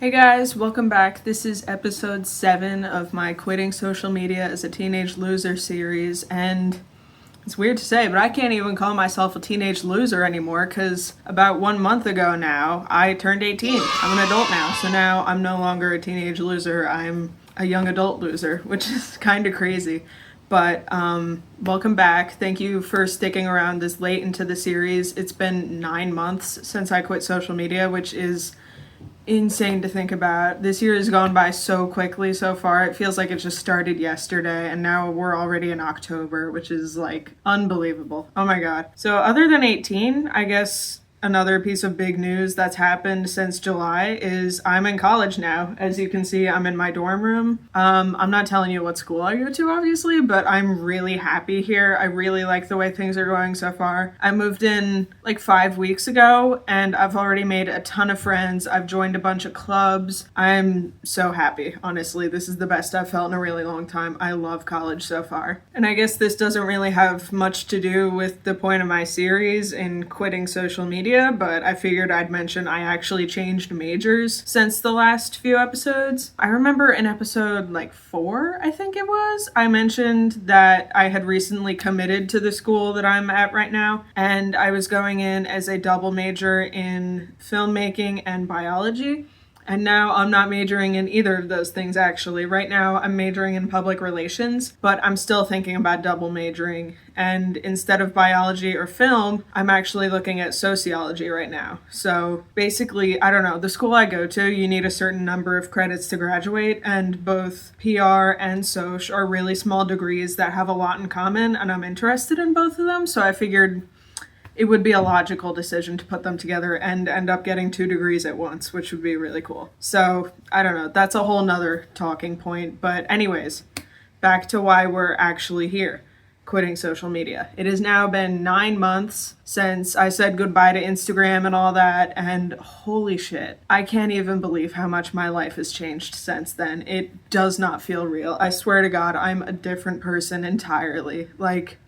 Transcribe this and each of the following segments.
Hey guys, welcome back. This is episode 7 of my Quitting Social Media as a Teenage Loser series, and it's weird to say, but I can't even call myself a teenage loser anymore because about 1 month ago now, I turned 18. I'm an adult now, so now I'm no longer a teenage loser. I'm a young adult loser, which is kind of crazy. But welcome back. Thank you for sticking around this late into the series. It's been 9 months since I quit social media, which is insane to think about. This year has gone by so quickly so far. It feels like it just started yesterday, and now we're already in October, which is like unbelievable. Oh my god. So other than 18, I guess another piece of big news that's happened since July is I'm in college now. As you can see, I'm in my dorm room. I'm not telling you what school I go to, obviously, but I'm really happy here. I really like the way things are going so far. I moved in like 5 weeks ago, and I've already made a ton of friends. I've joined a bunch of clubs. I'm so happy, honestly. This is the best I've felt in a really long time. I love college so far. And I guess this doesn't really have much to do with the point of my series in quitting social media, but I figured I'd mention I actually changed majors since the last few episodes. I remember in episode like 4, I think it was, I mentioned that I had recently committed to the school that I'm at right now, and I was going in as a double major in filmmaking and biology. And now I'm not majoring in either of those things, actually. Right now I'm majoring in public relations, but I'm still thinking about double majoring. And instead of biology or film, I'm actually looking at sociology right now. So basically, I don't know, the school I go to, you need a certain number of credits to graduate, and both PR and Soc are really small degrees that have a lot in common, and I'm interested in both of them. So I figured it would be a logical decision to put them together and end up getting 2 degrees at once, which would be really cool. So, I don't know, that's a whole nother talking point. But anyways, back to why we're actually here, quitting social media. It has now been 9 months since I said goodbye to Instagram and all that, and holy shit, I can't even believe how much my life has changed since then. It does not feel real. I swear to God, I'm a different person entirely. Like,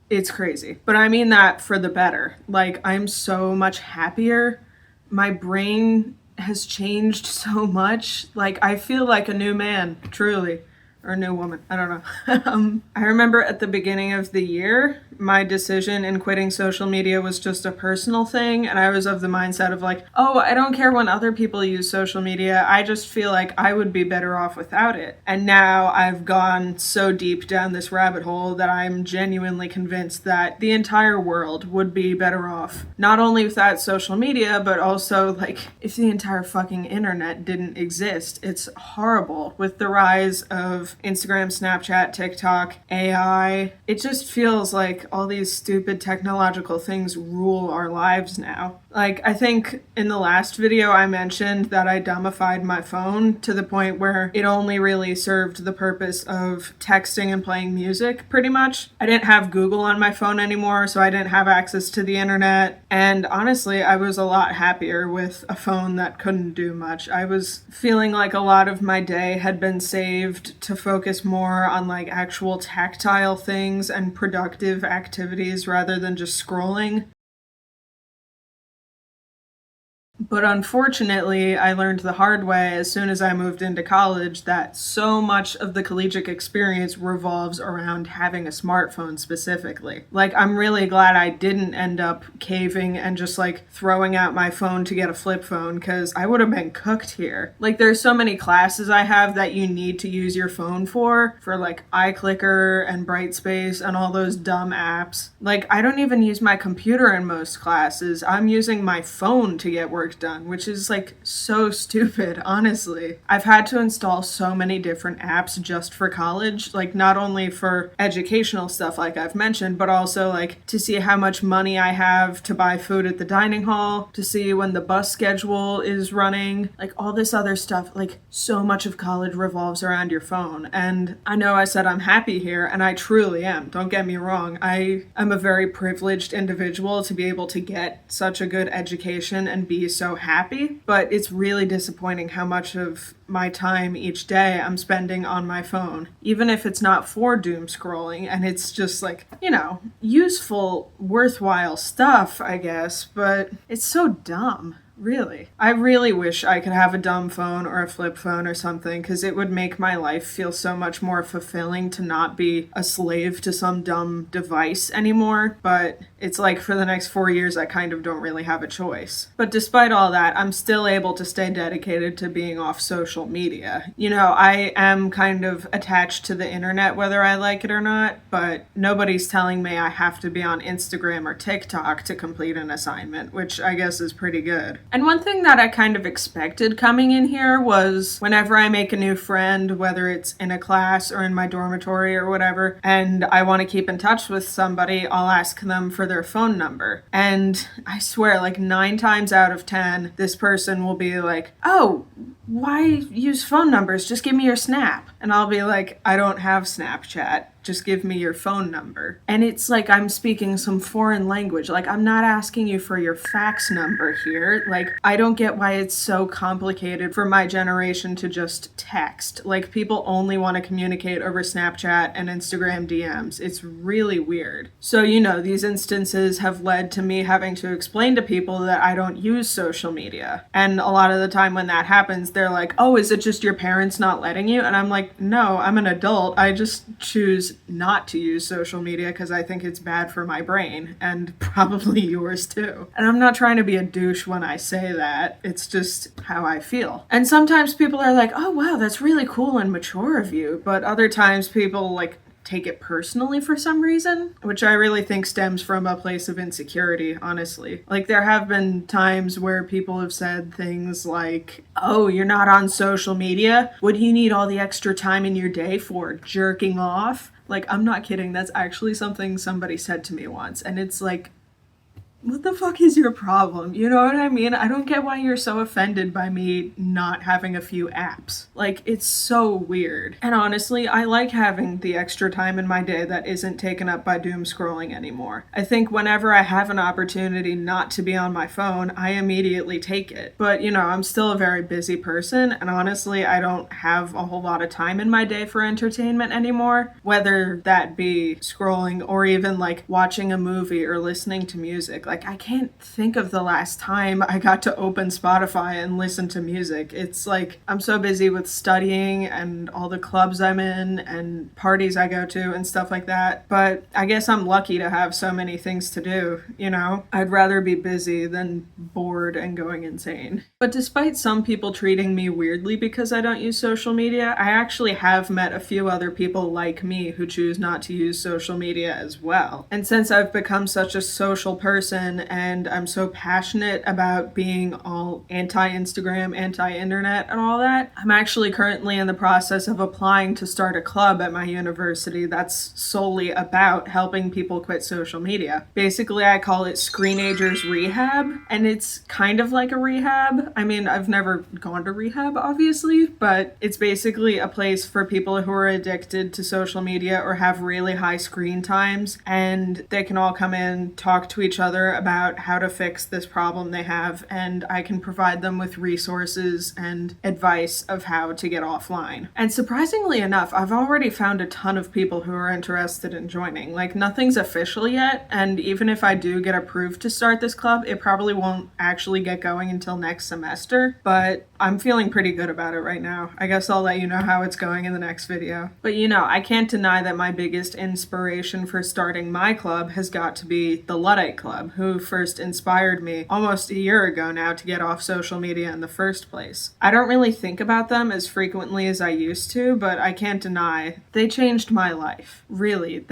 it's crazy. But I mean that for the better. Like, I'm so much happier. My brain has changed so much. Like, I feel like a new man, truly. Or a new woman. I don't know. I remember at the beginning of the year, my decision in quitting social media was just a personal thing. And I was of the mindset of like, oh, I don't care when other people use social media. I just feel like I would be better off without it. And now I've gone so deep down this rabbit hole that I'm genuinely convinced that the entire world would be better off. Not only without social media, but also like if the entire fucking internet didn't exist. It's horrible with the rise of Instagram, Snapchat, TikTok, AI. It just feels like all these stupid technological things rule our lives now. Like, I think in the last video I mentioned that I dumbified my phone to the point where it only really served the purpose of texting and playing music, pretty much. I didn't have Google on my phone anymore, so I didn't have access to the internet. And honestly, I was a lot happier with a phone that couldn't do much. I was feeling like a lot of my day had been saved to focus more on like actual tactile things and productive activities rather than just scrolling. But unfortunately, I learned the hard way as soon as I moved into college that so much of the collegiate experience revolves around having a smartphone specifically. Like, I'm really glad I didn't end up caving and just like throwing out my phone to get a flip phone, because I would have been cooked here. Like, there's so many classes I have that you need to use your phone for like iClicker and Brightspace and all those dumb apps. Like, I don't even use my computer in most classes. I'm using my phone to get work done, which is like so stupid, honestly. I've had to install so many different apps just for college, like not only for educational stuff like I've mentioned, but also like to see how much money I have to buy food at the dining hall, to see when the bus schedule is running, like all this other stuff. Like, so much of college revolves around your phone. And I know I said I'm happy here, and I truly am, don't get me wrong. I am a very privileged individual to be able to get such a good education and be so happy, but it's really disappointing how much of my time each day I'm spending on my phone, even if it's not for doom scrolling and it's just like, you know, useful, worthwhile stuff, I guess, but it's so dumb. Really? I really wish I could have a dumb phone or a flip phone or something, because it would make my life feel so much more fulfilling to not be a slave to some dumb device anymore. But it's like for the next 4 years, I kind of don't really have a choice. But despite all that, I'm still able to stay dedicated to being off social media. You know, I am kind of attached to the internet whether I like it or not, but nobody's telling me I have to be on Instagram or TikTok to complete an assignment, which I guess is pretty good. And one thing that I kind of expected coming in here was whenever I make a new friend, whether it's in a class or in my dormitory or whatever, and I want to keep in touch with somebody, I'll ask them for their phone number. And I swear, like 9 times out of 10, this person will be like, oh, why use phone numbers? Just give me your Snap. And I'll be like, I don't have Snapchat. Just give me your phone number. And it's like I'm speaking some foreign language. Like, I'm not asking you for your fax number here. Like, I don't get why it's so complicated for my generation to just text. Like, people only want to communicate over Snapchat and Instagram DMs. It's really weird. So, you know, these instances have led to me having to explain to people that I don't use social media. And a lot of the time when that happens, they're like, oh, is it just your parents not letting you? And I'm like, no, I'm an adult. I just choose not to use social media because I think it's bad for my brain, and probably yours too. And I'm not trying to be a douche when I say that. It's just how I feel. And sometimes people are like, oh wow, that's really cool and mature of you. But other times people like take it personally for some reason, which I really think stems from a place of insecurity, honestly. Like, there have been times where people have said things like, oh, you're not on social media? What do you need all the extra time in your day for? Jerking off? Like, I'm not kidding. That's actually something somebody said to me once. And it's like, what the fuck is your problem? You know what I mean? I don't get why you're so offended by me not having a few apps. Like, it's so weird. And honestly, I like having the extra time in my day that isn't taken up by doom scrolling anymore. I think whenever I have an opportunity not to be on my phone, I immediately take it. But, you know, I'm still a very busy person, and honestly, I don't have a whole lot of time in my day for entertainment anymore, whether that be scrolling or even like watching a movie or listening to music. Like, I can't think of the last time I got to open Spotify and listen to music. It's like I'm so busy with studying and all the clubs I'm in and parties I go to and stuff like that. But I guess I'm lucky to have so many things to do, you know? I'd rather be busy than bored and going insane. But despite some people treating me weirdly because I don't use social media, I actually have met a few other people like me who choose not to use social media as well. And since I've become such a social person, and I'm so passionate about being all anti-Instagram, anti-internet and all that, I'm actually currently in the process of applying to start a club at my university that's solely about helping people quit social media. Basically, I call it Screenager's Rehab, and it's kind of like a rehab. I mean, I've never gone to rehab, obviously, but it's basically a place for people who are addicted to social media or have really high screen times, and they can all come in, talk to each other about how to fix this problem they have, and I can provide them with resources and advice of how to get offline. And surprisingly enough, I've already found a ton of people who are interested in joining. Like, nothing's official yet, and even if I do get approved to start this club, it probably won't actually get going until next semester, but I'm feeling pretty good about it right now. I guess I'll let you know how it's going in the next video. But you know, I can't deny that my biggest inspiration for starting my club has got to be the Luddite Club, who first inspired me almost a year ago now to get off social media in the first place. I don't really think about them as frequently as I used to, but I can't deny they changed my life. Really,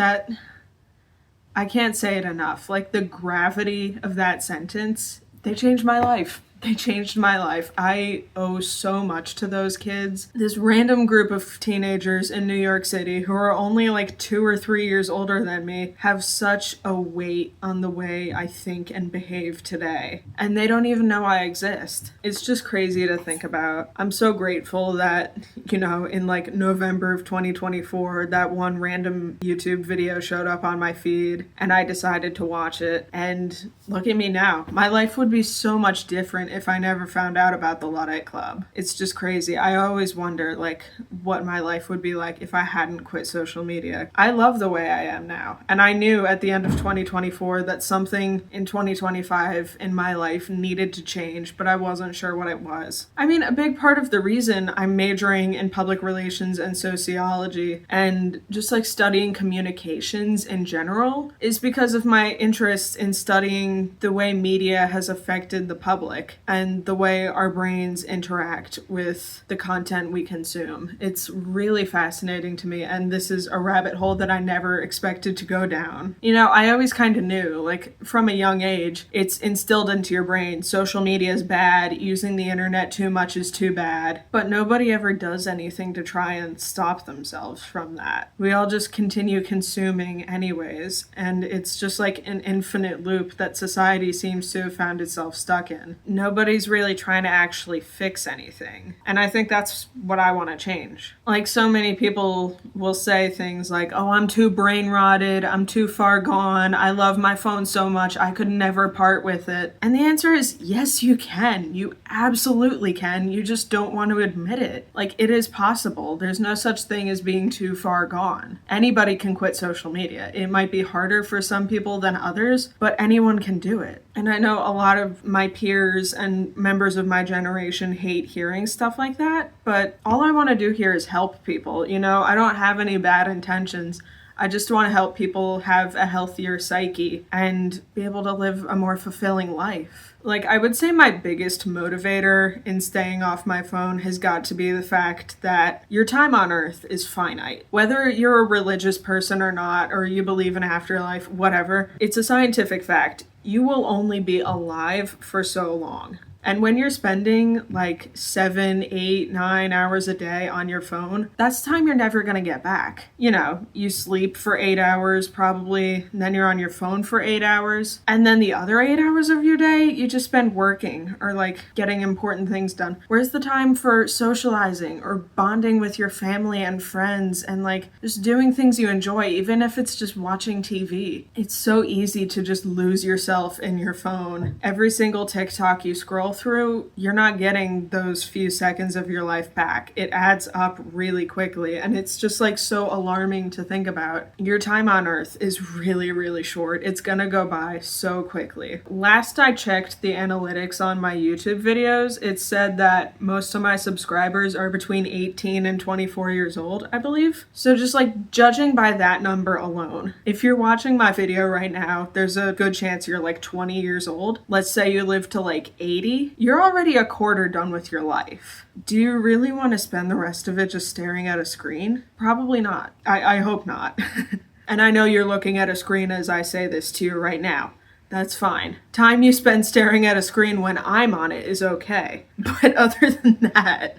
I can't say it enough. Like, the gravity of that sentence, they changed my life. They changed my life. I owe so much to those kids. This random group of teenagers in New York City who are only like 2 or 3 years older than me have such a weight on the way I think and behave today. And they don't even know I exist. It's just crazy to think about. I'm so grateful that, you know, in like November of 2024, that one random YouTube video showed up on my feed and I decided to watch it. And look at me now. My life would be so much different different if I never found out about the Luddite Club. It's just crazy. I always wonder, like, what my life would be like if I hadn't quit social media. I love the way I am now. And I knew at the end of 2024 that something in 2025 in my life needed to change, but I wasn't sure what it was. I mean, a big part of the reason I'm majoring in public relations and sociology and just like studying communications in general is because of my interest in studying the way media has affected the public and the way our brains interact with the content we consume. It's really fascinating to me, and this is a rabbit hole that I never expected to go down. You know, I always kind of knew, like from a young age, it's instilled into your brain. Social media is bad, using the internet too much is too bad, but nobody ever does anything to try and stop themselves from that. We all just continue consuming anyways, and it's just like an infinite loop that society seems to have found itself stuck in. Nobody's really trying to actually fix anything, and I think that's what I want to change. Like, so many people will say things like, oh, I'm too brain rotted, I'm too far gone, I love my phone so much I could never part with it. And the answer is yes, you can. You absolutely can. You just don't want to admit it. Like, it is possible. There's no such thing as being too far gone. Anybody can quit social media. It might be harder for some people than others, but anyone can do it. And I know a lot of my peers and members of my generation hate hearing stuff like that, but all I want to do here is help people. You know, I don't have any bad intentions. I just want to help people have a healthier psyche and be able to live a more fulfilling life. Like, I would say my biggest motivator in staying off my phone has got to be the fact that your time on earth is finite. Whether you're a religious person or not, or you believe in afterlife, whatever, it's a scientific fact. You will only be alive for so long. And when you're spending like 7, 8, 9 hours a day on your phone, that's time you're never going to get back. You know, you sleep for 8 hours probably, and then you're on your phone for 8 hours. And then the other 8 hours of your day, you just spend working or like getting important things done. Where's the time for socializing or bonding with your family and friends and like just doing things you enjoy, even if it's just watching TV? It's so easy to just lose yourself in your phone. Every single TikTok you scroll through, you're not getting those few seconds of your life back. It adds up really quickly, and it's just like so alarming to think about. Your time on earth is really, really short. It's gonna go by so quickly. Last I checked the analytics on my YouTube videos, it said that most of my subscribers are between 18 and 24 years old, I believe. So just like judging by that number alone, if you're watching my video right now, there's a good chance you're like 20 years old. Let's say you live to like 80. You're already a quarter done with your life. Do you really want to spend the rest of it just staring at a screen? Probably not. I hope not. And I know you're looking at a screen as I say this to you right now. That's fine. Time you spend staring at a screen when I'm on it is okay. But other than that,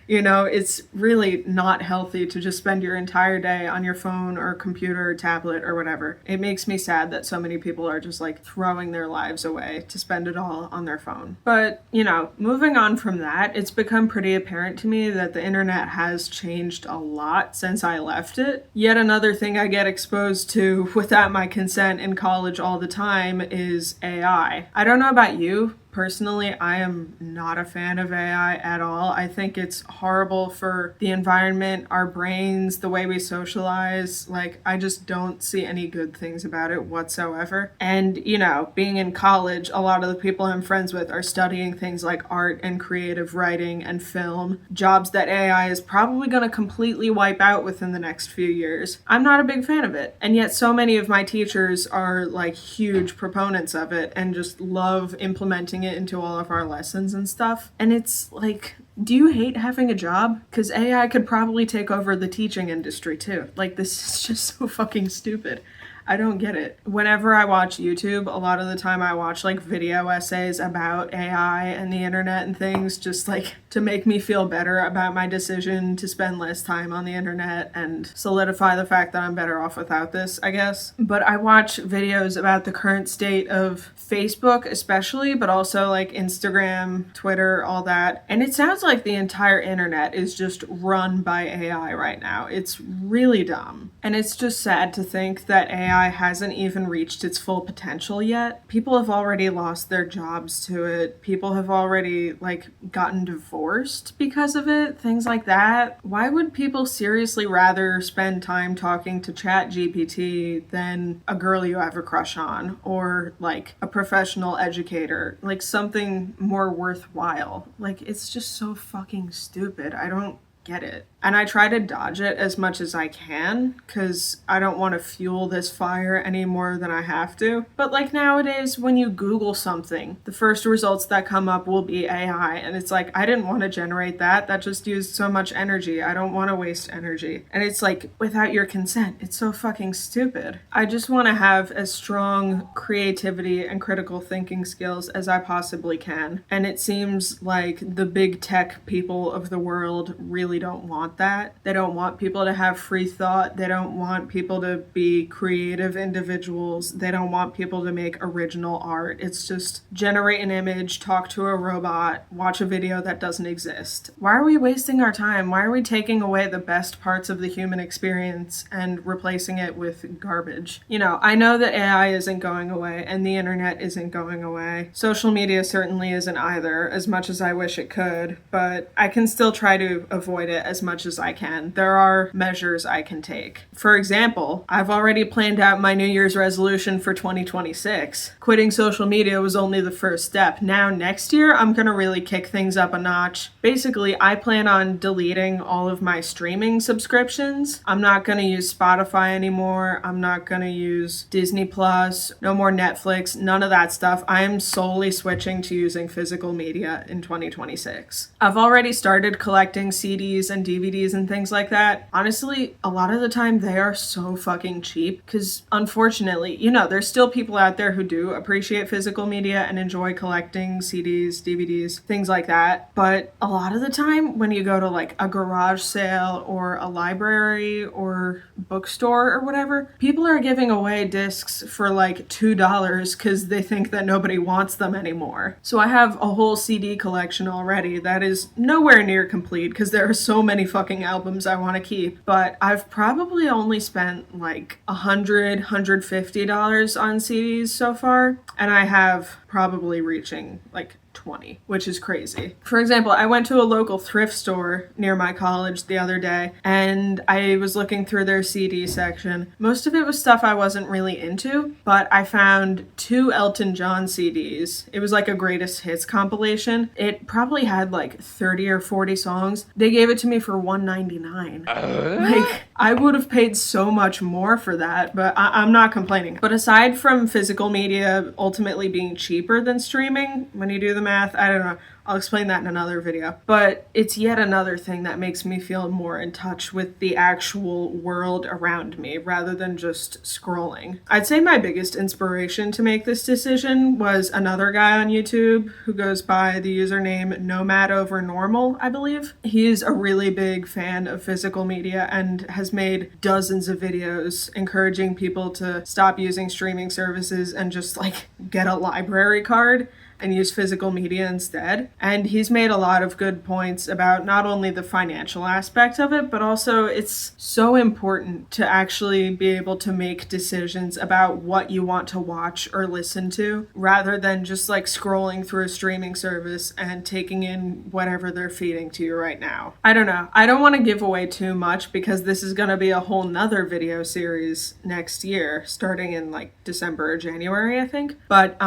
you know, it's really not healthy to just spend your entire day on your phone or computer or tablet or whatever. It makes me sad that so many people are just like throwing their lives away to spend it all on their phone. But, you know, moving on from that, it's become pretty apparent to me that the internet has changed a lot since I left it. Yet another thing I get exposed to without my consent in college all the time is AI. I don't know about you. Personally, I am not a fan of AI at all. I think it's horrible for the environment, our brains, the way we socialize. Like, I just don't see any good things about it whatsoever. And, you know, being in college, a lot of the people I'm friends with are studying things like art and creative writing and film, jobs that AI is probably going to completely wipe out within the next few years. I'm not a big fan of it. And yet so many of my teachers are like huge proponents of it and just love implementing it into all of our lessons and stuff. And it's like, do you hate having a job? Because AI could probably take over the teaching industry too. Like, this is just so fucking stupid. I don't get it. Whenever I watch YouTube, a lot of the time I watch like video essays about AI and the internet and things, just like to make me feel better about my decision to spend less time on the internet and solidify the fact that I'm better off without this, I guess. But I watch videos about the current state of Facebook especially, but also like Instagram, Twitter, all that. And it sounds like the entire internet is just run by AI right now. It's really dumb. And it's just sad to think that AI AI hasn't even reached its full potential yet. People have already lost their jobs to it. People have already, like, gotten divorced because of it, things like that. Why would people seriously rather spend time talking to ChatGPT than a girl you have a crush on, or like a professional educator, like something more worthwhile? Like, it's just so fucking stupid. I don't get it. And I try to dodge it as much as I can because I don't want to fuel this fire any more than I have to. But like nowadays, when you Google something, the first results that come up will be AI. And it's like, I didn't want to generate that. That just used so much energy. I don't want to waste energy. And it's like, without your consent, it's so fucking stupid. I just want to have as strong creativity and critical thinking skills as I possibly can. And it seems like the big tech people of the world really don't want that. They don't want people to have free thought. They don't want people to be creative individuals. They don't want people to make original art. It's just generate an image, talk to a robot, watch a video that doesn't exist. Why are we wasting our time? Why are we taking away the best parts of the human experience and replacing it with garbage? You know, I know that AI isn't going away and the internet isn't going away. Social media certainly isn't either, as much as I wish it could, but I can still try to avoid it as much as I can. There are measures I can take. For example, I've already planned out my New Year's resolution for 2026. Quitting social media was only the first step. Now, next year, I'm gonna really kick things up a notch. Basically, I plan on deleting all of my streaming subscriptions. I'm not gonna use Spotify anymore. I'm not gonna use Disney Plus, no more Netflix, none of that stuff. I am solely switching to using physical media in 2026. I've already started collecting CDs and DVDs and things like that. Honestly, a lot of the time they are so fucking cheap because unfortunately, you know, there's still people out there who do appreciate physical media and enjoy collecting CDs, DVDs, things like that. But a lot of the time when you go to like a garage sale or a library or bookstore or whatever, people are giving away discs for like $2 because they think that nobody wants them anymore. So I have a whole CD collection already that is nowhere near complete because there are so many fucking albums I want to keep, but I've probably only spent like $150 on CDs so far, and I have probably reaching like 20, which is crazy. For example, I went to a local thrift store near my college the other day and I was looking through their CD section. Most of it was stuff I wasn't really into, but I found 2 Elton John CDs. It was like a greatest hits compilation. It probably had like 30 or 40 songs. They gave it to me for $1.99. Like, I would have paid so much more for that, but I'm not complaining. But aside from physical media ultimately being cheaper than streaming, when you do the math, I don't know. I'll explain that in another video. But it's yet another thing that makes me feel more in touch with the actual world around me rather than just scrolling. I'd say my biggest inspiration to make this decision was another guy on YouTube who goes by the username Nomad Over Normal, I believe. He's a really big fan of physical media and has made dozens of videos encouraging people to stop using streaming services and just like get a library card and use physical media instead. And he's made a lot of good points about not only the financial aspect of it, but also it's so important to actually be able to make decisions about what you want to watch or listen to, rather than just like scrolling through a streaming service and taking in whatever they're feeding to you right now. I don't know. I don't want to give away too much because this is going to be a whole nother video series next year, starting in like December or January, I think. But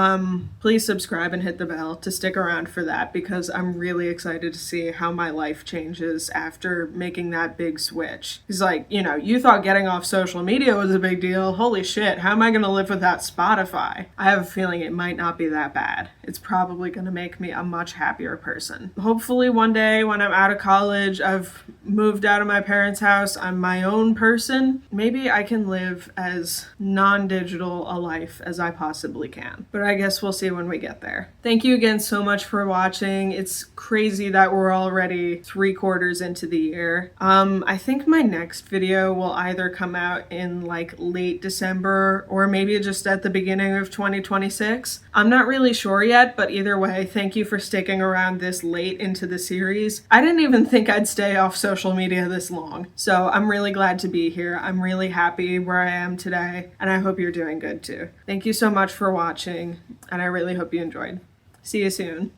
please subscribe and hit the bell to stick around for that because I'm really excited to see how my life changes after making that big switch. It's like, you know, you thought getting off social media was a big deal. Holy shit, how am I going to live without Spotify? I have a feeling it might not be that bad. It's probably going to make me a much happier person. Hopefully one day when I'm out of college, I've moved out of my parents' house, I'm my own person, maybe I can live as non-digital a life as I possibly can. But I guess we'll see when we get there. Thank you again so much for watching. It's crazy that we're already 3/4 into the year. I think my next video will either come out in like late December or maybe just at the beginning of 2026. I'm not really sure yet, but either way, thank you for sticking around this late into the series. I didn't even think I'd stay off social media this long, so I'm really glad to be here. I'm really happy where I am today, and I hope you're doing good too. Thank you so much for watching, and I really hope you enjoyed. See you soon.